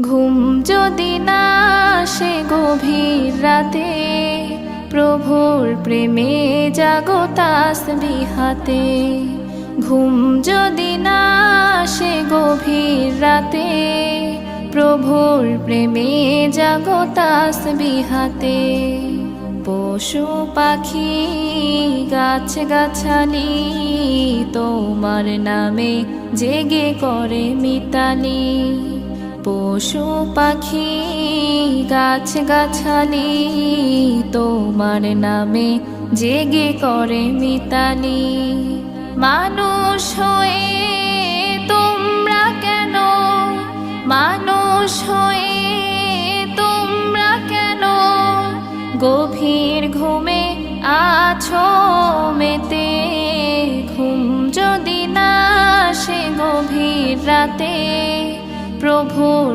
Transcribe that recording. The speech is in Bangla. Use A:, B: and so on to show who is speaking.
A: ঘুম যদি না আসে গভীর রাতে, প্রভুর প্রেমে জাগো তাসবিহ হাতে। ঘুম যদি না আসে গভীর রাতে, প্রভুর প্রেমে জাগো তাসবিহ হাতে। পশু পাখি গাছ গাছালি তোমার নামে জেগে করে মিতালি। পশু পাখি গাছ গাছালি তোমার নামে জেগে করে মিতালি। মানুষ হয়ে তোমরা কেন, মানুষ হয়ে তোমরা কেন গভীর ঘুমে আছো মেতে। ঘুম যদি না আসে গভীর রাতে, প্রভুর